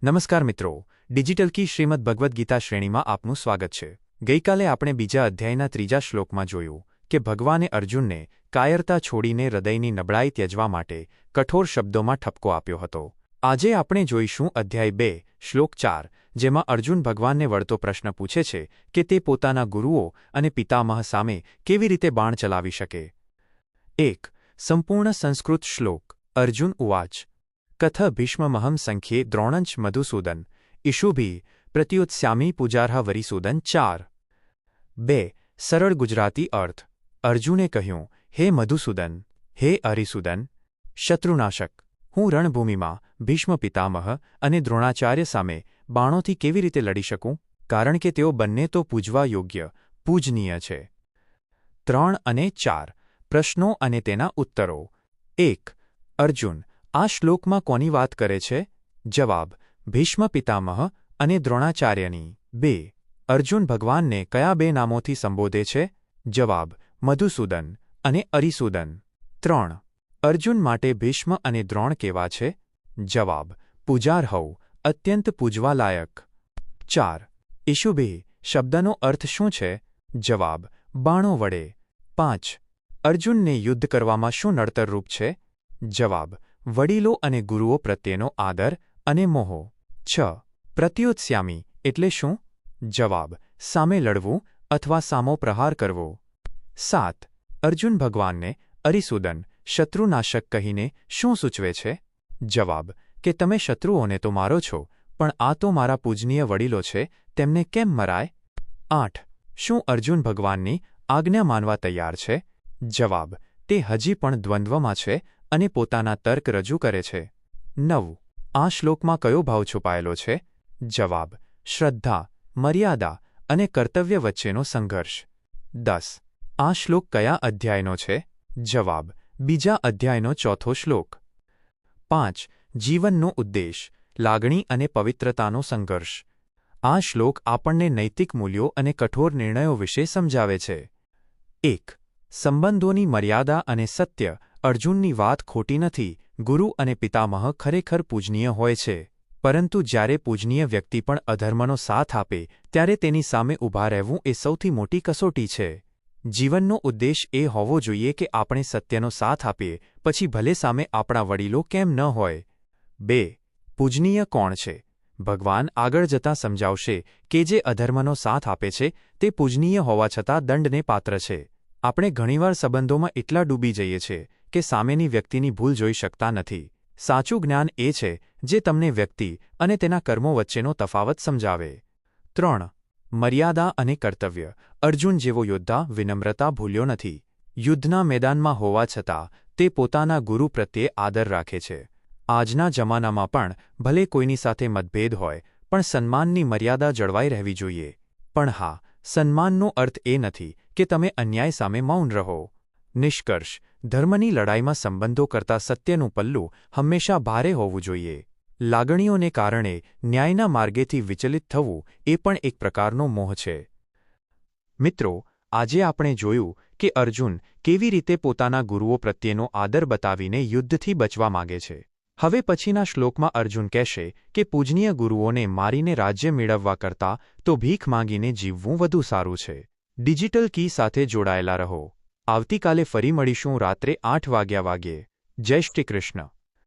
નમસ્કાર મિત્રો, ડિજિટલ કી શ્રીમદ ભગવદ્ ગીતા શ્રેણીમાં આપનું સ્વાગત છે। ગઈકાલે આપણે બીજા અધ્યાયના ત્રીજા શ્લોકમાં જોયું કે ભગવાને અર્જુનને કાયરતા છોડીને હૃદયની નબળાઈ ત્યજવા માટે કઠોર શબ્દોમાં ઠપકો આપ્યો હતો। આજે આપણે જોઈશું અધ્યાય 2, શ્લોક 4, જેમાં અર્જુન ભગવાનને વળતો પ્રશ્ન પૂછે છે કે તે પોતાના ગુરુઓ અને પિતામહ સામે કેવી રીતે બાણ ચલાવી શકે। 1. સંપૂર્ણ સંસ્કૃત શ્લોક। અર્જુન ઉવાચ કથ ભીષ્મમહં સંખ્યે દ્રોણંચ મધુસૂદન ઈશુભિ પ્રત્યુત્સ્યામિ પૂજાર્હ વરિસૂદન 4. 2. સરળ ગુજરાતી અર્થ। અર્જુને કહ્યું, હે મધુસૂદન, હે હરિસૂદન, શત્રુનાશક, હું રણભૂમિમાં ભીષ્મ પિતામહ અને દ્રોણાચાર્ય સામે બાણોથી કેવી રીતે લડી શકું, કારણ કે તેઓ બંને તો પૂજવા યોગ્ય, પૂજનીય છે। 3 અને 4 પ્રશ્નો અને તેના ઉત્તરો। 1. અર્જુન આ શ્લોકમાં કોની વાત કરે છે? જવાબ: ભીષ્મ પિતામહ અને દ્રોણાચાર્યની। 2. અર્જુન ભગવાનને કયા બે નામોથી સંબોધે છે? જવાબ: મધુસૂદન અને અરિસૂદન। 3. અર્જુન માટે ભીષ્મ અને દ્રોણ કેવા છે? જવાબ: પૂજાર્હૌ, અત્યંત પૂજવા લાયક। 4. ઈશુભિ શબ્દનો અર્થ શું છે? જવાબ: બાણો વડે। 5. અર્જુનને યુદ્ધ કરવામાં શું નડતરરૂપ છે? જવાબ: વડીલો અને ગુરુઓ પ્રત્યેનો આદર અને મોહ। 6. પ્રત્યુત્સ્યામિ એટલે શું? જવાબ: સામે લડવું અથવા સામો પ્રહાર કરવો। 7. અર્જુન ભગવાનને અરિસૂદન શત્રુનાશક કહીને શું સૂચવે છે? જવાબ: કે તમે શત્રુઓને તો મારો છો, પણ આ તો મારા પૂજનીય વડીલો છે, તેમને કેમ મરાય? 8. શું અર્જુન ભગવાનની આજ્ઞા માનવા તૈયાર છે? જવાબ: તે હજી પણ દ્વંદ્વમાં છે અને પોતાના તર્ક રજૂ કરે છે। 9. આ શ્લોકમાં કયો ભાવ છુપાયેલો છે? જવાબ: શ્રદ્ધા, મર્યાદા અને કર્તવ્ય વચ્ચેનો સંઘર્ષ। 10. આ શ્લોક કયા અધ્યાયનો છે? જવાબ: બીજા અધ્યાયનો 4થો શ્લોક। 5. જીવનનો ઉદ્દેશ, લાગણી અને પવિત્રતાનો સંઘર્ષ। આ શ્લોક આપણને નૈતિક મૂલ્યો અને કઠોર નિર્ણયો વિશે સમજાવે છે। 1. સંબંધોની મર્યાદા અને સત્ય। અર્જુનની વાત ખોટી નથી, ગુરુ અને પિતામહ ખરેખર પૂજનીય હોય છે, પરંતુ જ્યારે પૂજનીય વ્યક્તિ પણ અધર્મનો સાથ આપે ત્યારે તેની સામે ઊભા રહેવું એ સૌથી મોટી કસોટી છે। જીવનનો ઉદ્દેશ એ હોવો જોઈએ કે આપણે સત્યનો સાથ આપીએ, પછી ભલે સામે આપણા વડીલો કેમ ન હોય। 2. પૂજનીય કોણ છે? ભગવાન આગળ જતાં સમજાવશે કે જે અધર્મનો સાથ આપે છે તે પૂજનીય હોવા છતાં દંડને પાત્ર છે। આપણે ઘણીવાર સંબંધોમાં એટલા ડૂબી જઈએ છીએ કે સામેની વ્યક્તિની ભૂલ જોઈ શકતા નથી। સાચું જ્ઞાન એ છે જે તમને વ્યક્તિ અને તેના કર્મો વચ્ચેનો તફાવત સમજાવે। 3. મર્યાદા અને કર્તવ્ય। અર્જુન જેવો યોદ્ધા વિનમ્રતા ભૂલ્યો નથી। યુદ્ધના મેદાનમાં હોવા છતાં તે પોતાના ગુરુ પ્રત્યે આદર રાખે છે। આજના જમાનામાં પણ ભલે કોઈની સાથે મતભેદ હોય, પણ સન્માનની મર્યાદા જળવાઈ રહેવી જોઈએ। પણ હા, સન્માનનો અર્થ એ નથી કે તમે અન્યાય સામે મૌન રહો। નિષ્કર્ષ: ધર્મની લડાઈમાં સંબંધો કરતાં સત્યનું પલ્લું હંમેશા ભારે હોવું જોઈએ। લાગણીઓને કારણે ન્યાયના માર્ગેથી વિચલિત થવું એ પણ એક પ્રકારનો મોહ છે। મિત્રો, આજે આપણે જોયું કે અર્જુન કેવી રીતે પોતાના ગુરુઓ પ્રત્યેનો આદર બતાવીને યુદ્ધથી બચવા માગે છે। હવે પછીના શ્લોકમાં અર્જુન કહેશે કે પૂજનીય ગુરુઓને મારીને રાજ્ય મેળવવા કરતાં તો ભીખ માંગીને જીવવું વધુ સારું છે। ડિજિટલ કી સાથે જોડાયેલા રહો। આવતીકાલે ફરી મળીશું રાત્રે 8 વાગ્યે। જય શ્રી કૃષ્ણ।